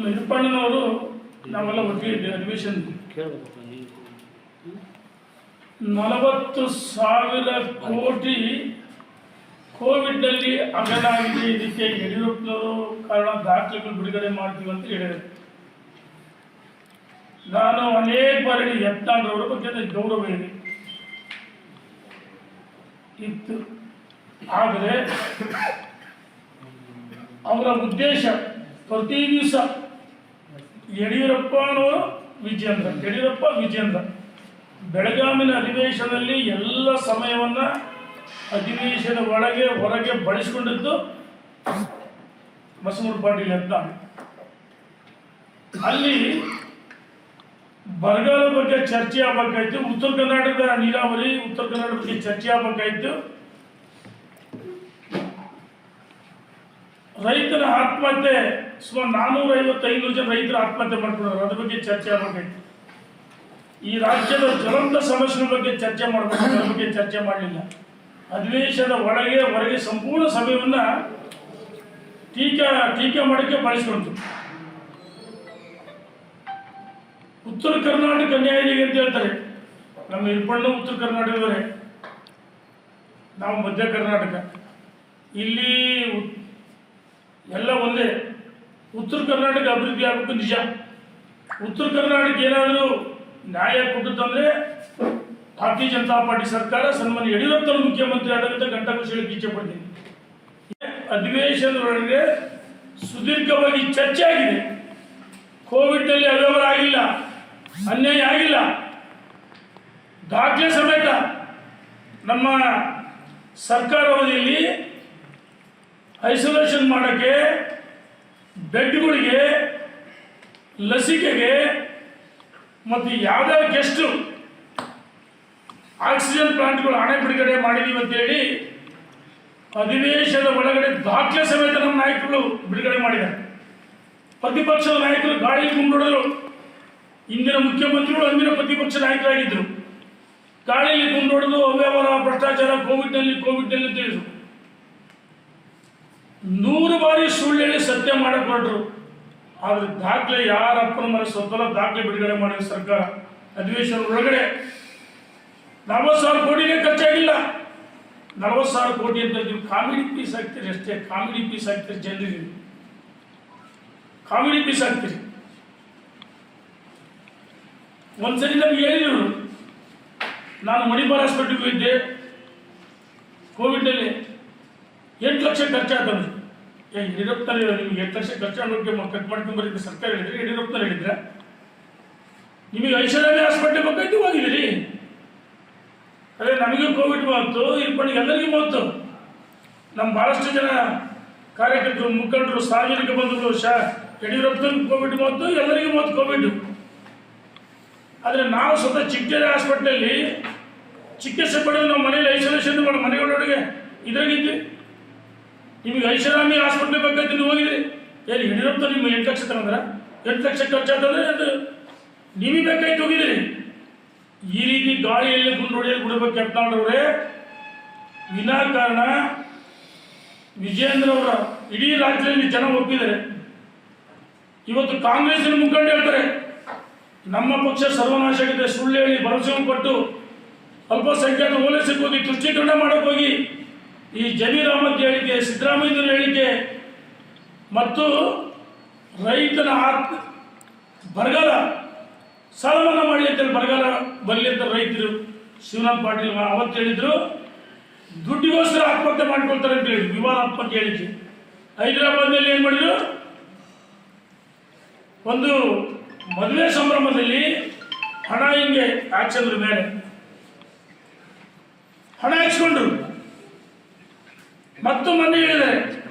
ನಮ್ಮ ಹಿರಪ್ಪಣ್ಣನವರು ನಾವೆಲ್ಲ ಒಟ್ಟಿಗೆ ಅಧಿವೇಶನ 40,000 ಕೋಟಿ ಕೋವಿಡ್ನಲ್ಲಿ ಹಗರಣ ಆಗಿದೆ. ಇದಕ್ಕೆ ಯಡಿಯೂರಪ್ಪನವರು ಕಾರಣ, ದಾಖಲೆಗಳು ಬಿಡುಗಡೆ ಮಾಡ್ತೀವಿ ಅಂತ ಹೇಳಿದರು. ನಾನು ಅನೇಕ ಬಾರಿ ಯತ್ನಾಳ್ ಬಗ್ಗೆ ಗೌರವ ಇತ್ತು. ಆದರೆ ಅವರ ಉದ್ದೇಶ ಪ್ರತಿ ದಿವಸ ಯಡಿಯೂರಪ್ಪ ವಿಜೇಂದ್ರ ಬೆಳಗಾವಿನ ಅಧಿವೇಶನದಲ್ಲಿ ಎಲ್ಲ ಸಮಯವನ್ನು ಅಧಿವೇಶನ ಒಳಗೆ ಹೊರಗೆ ಬಳಸಿಕೊಂಡಿದ್ದು ಬಸವರಾಜ ಪಾಟೀಲ್ ಅಂತ. ಅಲ್ಲಿ ಬರಗಾಲ ಬಗ್ಗೆ ಚರ್ಚೆ ಆಗಬೇಕಾಯ್ತು, ಉತ್ತರ ಕರ್ನಾಟಕದ ನೀರಾವರಿ, ಉತ್ತರ ಕರ್ನಾಟಕ ಬಗ್ಗೆ ಚರ್ಚೆ ಆಗಬೇಕಾಯ್ತು, ರೈತರ ಆತ್ಮಹತ್ಯೆ ಸುಮಾರು 450-500 ಜನ ರೈತರ ಆತ್ಮಹತ್ಯೆ ಮಾಡ್ಕೊಂಡ್ರು, ಅದ್ರ ಬಗ್ಗೆ ಚರ್ಚೆ ಆಗಬೇಕಾಯ್ತು. ಈ ರಾಜ್ಯದ ಜ್ವಲಂತ ಸಮಸ್ಯೆಗಳ ಬಗ್ಗೆ ಚರ್ಚೆ ಮಾಡಬೇಕು, ಅದ್ರ ಬಗ್ಗೆ ಚರ್ಚೆ ಮಾಡಲಿಲ್ಲ. ಅಧಿವೇಶನದ ಒಳಗೆ ಹೊರಗೆ ಸಂಪೂರ್ಣ ಸಮಯವನ್ನು ಟೀಕೆ ಮಾಡೋಕ್ಕೆ ಬಳಸ್ಕೊಂತು. ಉತ್ತರ ಕರ್ನಾಟಕ ನ್ಯಾಯಾಲಯ ಅಂತ ಹೇಳ್ತಾರೆ. ನಮ್ಮ ಹಿರಪ್ಪಣ್ಣ ಉತ್ತರ ಕರ್ನಾಟಕದವರೇ, ನಾವು ಮಧ್ಯ ಕರ್ನಾಟಕ. ಇಲ್ಲಿ ಎಲ್ಲ ಒಂದೇ. ಉತ್ತರ ಕರ್ನಾಟಕ ಅಭಿವೃದ್ಧಿ ಆಗಬೇಕು ನಿಜ. ಉತ್ತರ ಕರ್ನಾಟಕ ಏನಾದರೂ ನ್ಯಾಯ ಕೊಟ್ಟಂದ್ರೆ ಭಾರತೀಯ ಜನತಾ ಪಾರ್ಟಿ ಸರ್ಕಾರ ಸನ್ಮಾನ್ಯ ಯಡಿಯೂರಪ್ಪನವರು ಮುಖ್ಯಮಂತ್ರಿ ಆದಾಗ ಘಂಟಾಘೋಷ ಹೇಳಕ್ಕೆ ಇಚ್ಛೆ ಪಡ್ತೀನಿ. ಅಧಿವೇಶನದೊಳಗೆ ಸುದೀರ್ಘವಾಗಿ ಚರ್ಚೆ ಆಗಿದೆ. ಕೋವಿಡ್ನಲ್ಲಿ ಅವ್ಯವಹಾರ ಆಗಿಲ್ಲ, ಅನ್ಯಾಯ ಆಗಿಲ್ಲ, ದಾಖಲೆ ಸಮೇತ ನಮ್ಮ ಸರ್ಕಾರ ಅವಧಿಯಲ್ಲಿ ಐಸೋಲೇಷನ್ ಮಾಡೋಕ್ಕೆ, ಬೆಡ್ಗಳಿಗೆ, ಲಸಿಕೆಗೆ ಮತ್ತು ಯಾವುದೇ ಗೆಸ್ಟು ಆಕ್ಸಿಜನ್ ಪ್ಲಾಂಟ್ಗಳು ಹಣ ಬಿಡುಗಡೆ ಮಾಡಿದೀವಿ ಅಂತೇಳಿ ಅಧಿವೇಶನದ ಒಳಗಡೆ ದಾಖಲೆ ಸಮೇತ ನಮ್ಮ ನಾಯಕರು ಬಿಡುಗಡೆ ಮಾಡಿದ್ದಾರೆ. ಪ್ರತಿಪಕ್ಷದ ನಾಯಕರು ಗಾಳಿ ಗುಂಡೊಡೆದರು. ಇಂದಿನ ಮುಖ್ಯಮಂತ್ರಿಗಳು ಅಂದಿನ ಪ್ರತಿಪಕ್ಷ ನಾಯಕರಾಗಿದ್ದರು. ಗಾಳಿಯಲ್ಲಿ ಗುಂಡೊಡೆದು ಅವ್ಯವಹಾರ, ಭ್ರಷ್ಟಾಚಾರ, ಕೋವಿಡ್ನಲ್ಲಿ ತಿಳಿದ್ರು. 100 ಬಾರಿ ಸುಳ್ಳು ಹೇಳಿ ಸತ್ಯ ಮಾಡಕ್ಕೆ ಹೊರಟರು. ಆದರೆ ದಾಖಲೆ ಯಾರಪ್ಪನ ಮನೆ ಸ್ವತಃ ದಾಖಲೆ ಬಿಡುಗಡೆ ಮಾಡಿದ ಸರ್ಕಾರ. ಅಧಿವೇಶನ ಒಳಗಡೆ 40,000 ಕೋಟಿಗೆ ಖರ್ಚಾಗಿಲ್ಲ. 40,000 ಕೋಟಿ ಅಂತ ನೀವು ಕಾಮಿಡಿ ಪೀಸ್ ಆಗ್ತೀರಿ ಅಷ್ಟೇ. ಕಾಮಿಡಿ ಪೀಸ್ ಆಗ್ತೀರಿ, ಜನರಿಗೆ ಕಾಮಿಡಿ ಪೀಸ್ ಆಗ್ತೀರಿ. ಒಂದ್ಸರಿ ನಮ್ಗೆ ಹೇಳಿದ್ರು, ನಾನು ಮಣಿಪಾಲ್ ಹಾಸ್ಪಿಟಲ್ಗೆ ಹೋಗಿದ್ದೆ, ಕೋವಿಡ್ನಲ್ಲಿ 8 ಲಕ್ಷ ಖರ್ಚಾಗ್ತದೆ. ಯಡಿಯೂರಪ್ಪನವರು ನಿಮ್ಗೆ 8 ಲಕ್ಷ ಖರ್ಚು ಕಟ್ ಮಾಡ್ಕೊಂಡ್ಬರಿದ್ದೆ ಸರ್ಕಾರ ಹೇಳಿದ್ರೆ, ಯಡಿಯೂರಪ್ಪನವ್ರು ಹೇಳಿದ್ರೆ ನಿಮಗೆ ಐಷಾರಾಮಿ ಹಾಸ್ಪಿಟಲ್ ಬೇಕಾಯ್ತು ಹೋಗಿದ್ದೀರಿ. ಅದೇ ನಮಗೆ ಕೋವಿಡ್ ಬಂತು, ಹಿರಪ್ಪಣ್ಣಿಗೆ ಎಲ್ಲರಿಗೂ ಬಂತು. ನಮ್ಮ ಭಾಳಷ್ಟು ಜನ ಕಾರ್ಯಕರ್ತರು, ಮುಖಂಡರು, ಸಾರ್ವಜನಿಕ ಬಂಧುಗಳು, ಯಡಿಯೂರಪ್ಪನಿಗೆ ಕೋವಿಡ್ ಬಂತು, ಎಲ್ಲರಿಗೂ ಬಂತು ಕೋವಿಡ್. ಆದರೆ ನಾವು ಸ್ವತಃ ಚಿಕ್ಕೇರಿ ಹಾಸ್ಪಿಟಲಲ್ಲಿ ಚಿಕಿತ್ಸೆ ಪಡೆದು ನಾವು ಮನೇಲಿ ಐಸೋಲೇಷನ್ ಮಾಡಿ ಮನೆಗಳೊಳಗೆ ಇದ್ರಾಗಿದ್ವಿ. ನಿಮಗೆ ಐಷಾರಾಮಿ ಹಾಸ್ಪಿಟ್ಲ್ ಬೇಕಾಯ್ತು, ನೀವು ಹೋಗಿದ್ರಿ. ಏನು ಯಡಿಯೂರಪ್ಪ ನಿಮ್ಮ 8 ಲಕ್ಷ ತಗೊಂಡ್ರ? 8 ಲಕ್ಷ ಖರ್ಚಾದ್ರೆ ಅದು ನಿಮಗೆ ಬೇಕಾಯ್ತು ಹೋಗಿದ್ದೀರಿ. ಈ ರೀತಿ ಗಾಳಿಯಲ್ಲಿ ಗುಂಡೊಡೆಯಲ್ಲಿ ಬಿಡಬೇಕು ಯತ್ನಾಳ್ ವಿನಾಕಾರಣ ವಿಜೇಂದ್ರ ಅವರ ಇಡೀ ರಾಜ್ಯದಲ್ಲಿ ಜನ ಒಪ್ಪಿದ್ದಾರೆ. ಇವತ್ತು ಕಾಂಗ್ರೆಸ್ಸಿನ ಮುಖಂಡ ಹೇಳ್ತಾರೆ ನಮ್ಮ ಪಕ್ಷ ಸರ್ವನಾಶ ಆಗಿದೆ, ಸುಳ್ಳು ಹೇಳಿ ಭರವಸೆ ಕೊಟ್ಟು ಅಲ್ಪಸಂಖ್ಯಾತ ಓಲೈಸಕ್ಕೆ ಹೋಗಿ ತುಷ್ಟೀಕರಣ ಮಾಡೋಕೆ ಹೋಗಿ ಈ ಜಮೀರ್ ಅಹಮದ್ ಹೇಳಿಕೆ, ಸಿದ್ದರಾಮಯ್ಯನ ಹೇಳಿಕೆ ಮತ್ತು ರೈತನ ಬರಗಾಲ ಸಾಲ ಮನ್ನಾ ಮಾಡಲಿ ಅಂತೇಳಿ ಬರಗಾಲ ಬರಲಿ ಅಂತ ರೈತರು ಶಿವನಾಥ್ ಪಾಟೀಲ್ ಅವತ್ತು ಹೇಳಿದ್ರು. ದುಡ್ಡಿಗೋಸ್ಕರ ಆತ್ಮಹತ್ಯೆ ಮಾಡ್ಕೊಳ್ತಾರೆ ಅಂತ ಹೇಳಿದ್ರು, ವಿವಾದಾತ್ಮಕ ಹೇಳಿಕೆ. ಹೈದರಾಬಾದ್ನಲ್ಲಿ ಏನು ಮಾಡಿದ್ರು, ಒಂದು ಮದುವೆ ಸಂಭ್ರಮದಲ್ಲಿ ಹಣ ಹಿಂಗೆ ಹಾಕ್ಸಂದ್ರ ಮೇಲೆ ಹಣ ಹಾಕ್ಸ್ಕೊಂಡ್ರು. ಮತ್ತು ಮೊನ್ನೆ ಹೇಳಿದ್ದಾರೆ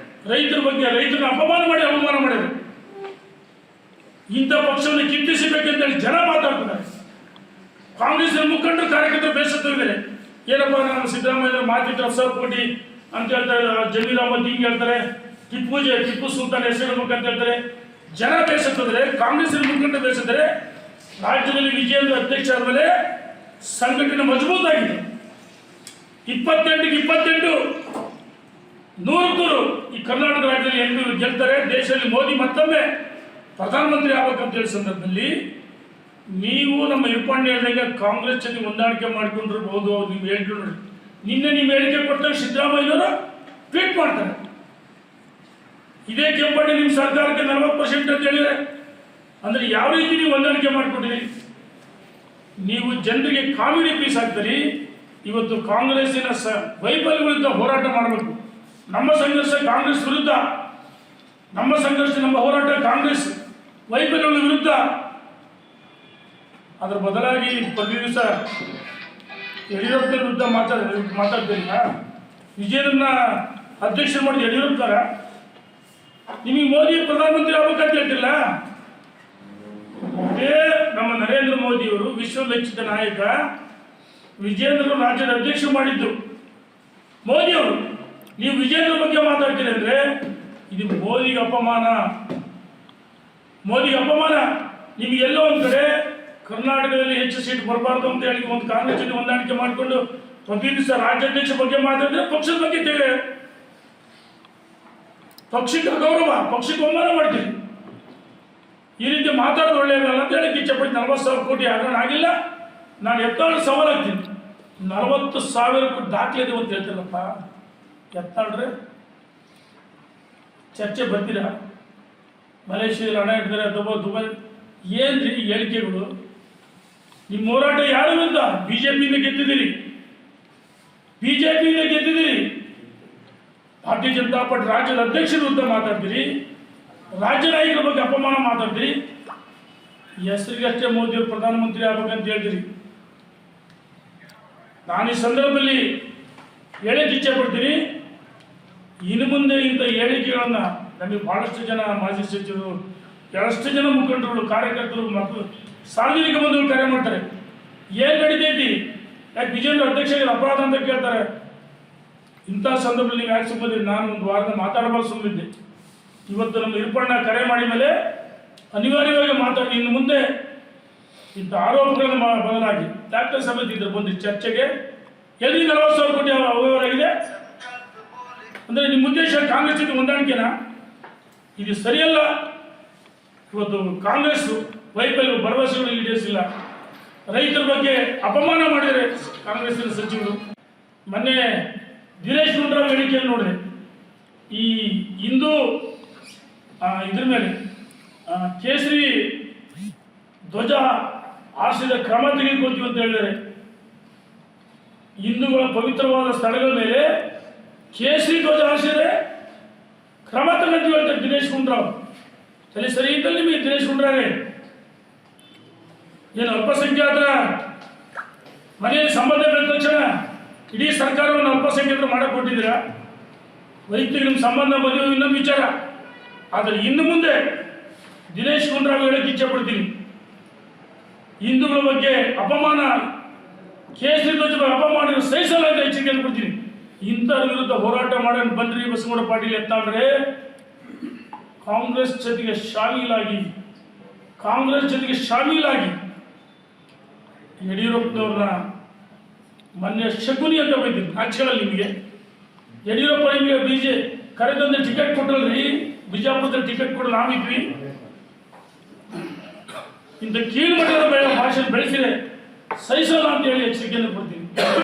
ರೈತರ ಬಗ್ಗೆ, ರೈತರನ್ನ ಅಪಮಾನ ಮಾಡಿ ಅವಮಾನ ಮಾಡಿದ್ರು. ಇಂಥ ಪಕ್ಷವನ್ನು ಕಿತ್ತಿಸಬೇಕಂತೇಳಿ ಜನ ಮಾತಾಡ್ತಾರೆ. ಕಾಂಗ್ರೆಸ್ನ ಮುಖಂಡರು, ಕಾರ್ಯಕರ್ತರು ಬೇಸತ್ತಿದ್ದಾರೆ. ಏನಪ್ಪ ನಾನು ಸಿದ್ದರಾಮಯ್ಯ ಮಾತಿಟ್ಟು 10,000 ಕೋಟಿ ಅಂತ ಹೇಳ್ತಾರೆ, ಜಮೀರ್ ಅಹಮದ್ ಹಿಂಗೆ ಹೇಳ್ತಾರೆ, ಟಿಪ್ಪು ಸುಲ್ತಾನ್ ಹೆಸರಿಡ್ಬೇಕಂತ ಹೇಳ್ತಾರೆ. ಜನ ಬೇಸತ್ತಿದ್ದಾರೆ, ಕಾಂಗ್ರೆಸ್ನ ಮುಖಂಡರು ಬೇಸತ್ತಿದ್ದಾರೆ. ರಾಜ್ಯದಲ್ಲಿ ವಿಜೇಂದ್ರ ಅಧ್ಯಕ್ಷ ಆದಮೇಲೆ ಸಂಘಟನೆ ಮಜಬೂತಾಗಿದೆ. 28ಕ್ಕೆ 28 100 ಈ ಕರ್ನಾಟಕ ರಾಜ್ಯದಲ್ಲಿ ಗೆಲ್ತಾರೆ. ದೇಶದಲ್ಲಿ ಮೋದಿ ಮತ್ತೊಮ್ಮೆ ಪ್ರಧಾನಮಂತ್ರಿ ಆಗ್ಬೇಕಂತ ಹೇಳಿ ಸಂದರ್ಭದಲ್ಲಿ ನೀವು ನಮ್ಮ ಇರ್ಪಾಂಡೆ ಹೇಳಿದಾಗ ಕಾಂಗ್ರೆಸ್ ಜೊತೆ ಹೊಂದಾಣಿಕೆ ಮಾಡ್ಕೊಂಡಿರ್ಬೋದು. ನೀವು ಹೇಳ್ಕೊಂಡ್ರಿ ನಿನ್ನೆ ನೀವು ಹೇಳಿಕೆ ಕೊಟ್ಟಾಗ ಸಿದ್ದರಾಮಯ್ಯನವರು ಟ್ವೀಟ್ ಮಾಡ್ತಾರೆ, ಇದೇ ಕೆಂಪಣ್ಣಿ ನಿಮ್ಮ ಸರ್ಕಾರಕ್ಕೆ 40% ಅಂತ ಹೇಳಿದ್ರೆ ಅಂದ್ರೆ ಯಾವ ರೀತಿ ನೀವು ಹೊಂದಾಣಿಕೆ ಮಾಡ್ಕೊಂಡಿರಿ? ನೀವು ಜನರಿಗೆ ಕಾಮಿಡಿ ಪೀಸ್ ಆಗ್ತೀರಿ. ಇವತ್ತು ಕಾಂಗ್ರೆಸ್ಸಿನ ವೈಫಲ್ಯ ವಿರುದ್ಧ ಹೋರಾಟ ಮಾಡಬೇಕು. ನಮ್ಮ ಸಂಘರ್ಷ ಕಾಂಗ್ರೆಸ್ ವಿರುದ್ಧ, ನಮ್ಮ ಸಂಘರ್ಷ ನಮ್ಮ ಹೋರಾಟ ಕಾಂಗ್ರೆಸ್ ವೈಫಲ್ಯಗಳ ವಿರುದ್ಧ. ಅದರ ಬದಲಾಗಿ ಪ್ರತಿ ದಿವಸ ಯಡಿಯೂರಪ್ಪನ ವಿರುದ್ಧ ಮಾತಾಡ್ತೀರಿ. ವಿಜಯನನ್ನ ಅಧ್ಯಕ್ಷರು ಮಾಡಿದ ಯಡಿಯೂರಪ್ಪರ ನಿಮಗೆ ಮೋದಿ ಪ್ರಧಾನಮಂತ್ರಿ ಆಗ್ಬೇಕಂತ ಹೇಳ್ತಿಲ್ಲ. ಇದೇ ನಮ್ಮ ನರೇಂದ್ರ ಮೋದಿಯವರು ವಿಶ್ವಮೆಚ್ಚಿದ ನಾಯಕ ವಿಜೇಂದ್ರ ರಾಜ್ಯದ ಅಧ್ಯಕ್ಷರು ಮಾಡಿದ್ದು ಮೋದಿಯವರು. ನೀವು ವಿಜೇಂದ್ರ ಬಗ್ಗೆ ಮಾತಾಡ್ತೀರಿ ಅಂದ್ರೆ ಇದು ಮೋದಿಗೆ ಅಪಮಾನ, ಮೋದಿಗೆ ಅಪಮಾನ. ನಿಮಗೆ ಎಲ್ಲೋ ಒಂದು ಕಡೆ ಕರ್ನಾಟಕದಲ್ಲಿ ಹೆಚ್ಚು ಸೀಟ್ ಬರಬಾರ್ದು ಅಂತ ಹೇಳಿ ಒಂದು ಕಾಂಗ್ರೆಸ್ ಜೊತೆ ಹೊಂದಾಣಿಕೆ ಮಾಡಿಕೊಂಡು ಪ್ರತಿ ದಿವಸ ರಾಜ್ಯಾಧ್ಯಕ್ಷ ಬಗ್ಗೆ ಮಾತಾಡಿದ್ರೆ ಪಕ್ಷದ ಬಗ್ಗೆ ಪಕ್ಷಕ್ಕೆ ಅಗೌರವ, ಪಕ್ಷಕ್ಕೆ ಅವಮಾನ ಮಾಡ್ತೀವಿ. ಈ ರೀತಿ ಮಾತಾಡೋದು ಒಳ್ಳೆಯದಲ್ಲ ಅಂತ ಹೇಳಕ್ಕೆ ಇಚ್ಛೆಪಟ್ಟು 40,000 ಕೋಟಿ ಹಗರಣ ಆಗಿಲ್ಲ. ನಾನು ಎತ್ತಾಳು ಸವಾಲಾಗ್ತೀನಿ. 40,000 ಕೋಟಿ ದಾಖಲೆ ಇದೆ ಅಂತ ಹೇಳ್ತಿರಪ್ಪ. ಎತ್ತಾಳ್ರೆ ಚರ್ಚೆ ಬರ್ತೀರಾ? ಮಲೇಷಿಯಾದಲ್ಲಿ ಹಣ ಇಟ್ಟಿದ್ದಾರೆ, ದುಬೈ ಏನ್ರಿ ಹೇಳಿಕೆಗಳು? ನಿಮ್ಮ ಹೋರಾಟ ಯಾರ ವಿರುದ್ಧ? ಬಿಜೆಪಿಯಿಂದ ಗೆದ್ದಿದ್ದೀರಿ, ಬಿಜೆಪಿಯಿಂದ ಗೆದ್ದಿದ್ದೀರಿ. ಭಾರತೀಯ ಜನತಾ ಪಾರ್ಟಿ ರಾಜ್ಯದ ಅಧ್ಯಕ್ಷರ ವಿರುದ್ಧ ಮಾತಾಡ್ತೀರಿ, ರಾಜ್ಯ ನಾಯಕರ ಬಗ್ಗೆ ಅಪಮಾನ ಮಾತಾಡ್ತೀರಿ. ಹೆಸರಿಗಷ್ಟೇ ಮೋದಿಯವರು ಪ್ರಧಾನಮಂತ್ರಿ ಆಗ್ಬೇಕಂತ ಹೇಳ್ತೀರಿ. ನಾನು ಈ ಸಂದರ್ಭದಲ್ಲಿ ಹೇಳಕ್ಕೆ ಇಚ್ಛೆ ಪಡ್ತೀನಿ, ಇನ್ನು ಮುಂದೆ ಇಂಥ ಹೇಳಿಕೆಗಳನ್ನು ನಮಗೆ ಬಹಳಷ್ಟು ಜನ ಮಾಜಿ ಸಚಿವರು, ಎಷ್ಟು ಜನ ಮುಖಂಡರು, ಕಾರ್ಯಕರ್ತರು ಮತ್ತು ಸಾರ್ವಜನಿಕ ಬಂಧುಗಳು ಕರೆ ಮಾಡ್ತಾರೆ. ಏನು ನಡೀತೈತಿ? ಯಾಕೆ ವಿಜೇಂದ್ರ ಅಧ್ಯಕ್ಷರಿಗೆ ಅಪರಾಧ ಅಂತ ಕೇಳ್ತಾರೆ. ಇಂಥ ಸಂದರ್ಭದಲ್ಲಿ ನೀವು ಯಾಕೆ ಸುಮ್ಮನಿದ್ದೀರಿ? ನಾನು ಒಂದು ವಾರದ ಮಾತಾಡಬಾರ್ದು ಸುಮ್ಮನಿದ್ದೆ. ಇವತ್ತು ನಮ್ಮ ಇರ್ಪಣ್ಣ ಕರೆ ಮಾಡಿ ಮೇಲೆ ಅನಿವಾರ್ಯವಾಗಿ ಮಾತಾಡಿ ಇನ್ನು ಮುಂದೆ ಇಂಥ ಆರೋಪಗಳನ್ನು ಬದಲಾಗಿ ಡಾಕ್ಟರ್ ಸಮೇತ ಇದ್ರು ಬಂದು ಚರ್ಚೆಗೆ ಎಲ್ಲಿ 40,000 ಕೋಟಿ ಅವ್ಯವಹಾರ ಆಗಿದೆ ಅಂದರೆ ನಿಮ್ಮ ಉದ್ದೇಶ ಕಾಂಗ್ರೆಸ್ ಜೊತೆ ಹೊಂದಾಣಿಕೆನಾ? ಇದು ಸರಿಯಲ್ಲ. ಇವತ್ತು ಕಾಂಗ್ರೆಸ್ ವೈಫಲ್ಯ, ಭರವಸೆಗಳು ಈಡೇರಿಸಿಲ್ಲ. ರೈತರ ಬಗ್ಗೆ ಅಪಮಾನ ಮಾಡಿದರೆ ಕಾಂಗ್ರೆಸ್ಸಿನ ಸಚಿವರು. ಮೊನ್ನೆ ದಿನೇಶ್ ಗುಂಡೂರಾವ್ ಹೇಳಿಕೆಯನ್ನು ನೋಡಿದೆ. ಈ ಹಿಂದೂ ಇದ್ರ ಮೇಲೆ ಕೇಸರಿ ಧ್ವಜ ಆರಿಸಿದ ಕ್ರಮ ತೆಗೆದುಕೊಳ್ತೀವಿ ಅಂತ ಹೇಳಿದರೆ, ಹಿಂದೂಗಳ ಪವಿತ್ರವಾದ ಸ್ಥಳಗಳ ಮೇಲೆ ಕೇಸರಿ ಧ್ವಜ ಆರಿಸಿದರೆ ಕ್ರಮ ತಗೊಂತೀವಿ ಅಂತ ದಿನೇಶ್ ಗುಂಡೂರಾವ್. ಸರಿ ಇದ್ದಲ್ಲಿ ನಿಮಗೆ ದಿನೇಶ್ ಗುಂಡೂರಾವೇ ಏನು ಅಲ್ಪಸಂಖ್ಯಾತರ ಮನೆಯಲ್ಲಿ ಸಂಬಂಧ ಬೆಳೆದ ತಕ್ಷಣ ಇಡೀ ಸರ್ಕಾರವನ್ನು ಅಲ್ಪಸಂಖ್ಯಾತರು ಮಾಡಕ್ಕೆ ಕೊಟ್ಟಿದ್ದೀರಾ? ವೈಯಕ್ತಿಕ ನಿಮ್ಮ ಸಂಬಂಧ ಮದುವೆ ಇನ್ನೊಂದು ವಿಚಾರ. ಆದರೆ ಇನ್ನು ಮುಂದೆ ದಿನೇಶ್ ಗುಂಡೂರಾವ್ ಹೇಳಕ್ಕೆ ಇಚ್ಛೆ ಪಡ್ತೀನಿ, ಹಿಂದೂಗಳ ಬಗ್ಗೆ ಅಪಮಾನ, ಕೇಸರಿ ಧ್ವಜ ಅಪಮಾನ ಸಹಿಸಲ್ಲ ಅಂತ ಎಚ್ಚರಿಕೆಯನ್ನು ಕೊಡ್ತೀನಿ. ಇಂಥವ್ರ ವಿರುದ್ಧ ಹೋರಾಟ ಮಾಡೋಣ ಬಂದ್ರಿ ಬಸವನಗೌಡ ಪಾಟೀಲ್ ಎತ್ತಾಡ್ರೆ ಕಾಂಗ್ರೆಸ್ ಜೊತೆಗೆ ಶಾಮೀಲಾಗಿ ಯಡಿಯೂರಪ್ಪನವ್ರನ್ನ ಮೊನ್ನೆ ಶಕುನಿ ಅಂತ ಬೈತಿದ್ರು. ನಾಚಿಕೆಳಲ್ಲಿ ನಿಮಗೆ ಯಡಿಯೂರಪ್ಪ ನಿಮಗೆ ಕರೆತಂದ್ರೆ ಟಿಕೆಟ್ ಕೊಟ್ಟಲ್ರಿ, ಬಿಜಾಪುರದಲ್ಲಿ ಟಿಕೆಟ್ ಕೊಡಲು ನಾವಿದ್ವಿ. ಇಂಥ ಕೀಳು ಮಟ್ಟದ ಭಾಷೆ ಬೆಳೆಸಿದೆ ಸಹಿಸಲ್ಲ ಅಂತ ಹೇಳಿ ಎಚ್ಚರಿಕೆಯನ್ನು ಕೊಡ್ತೀನಿ.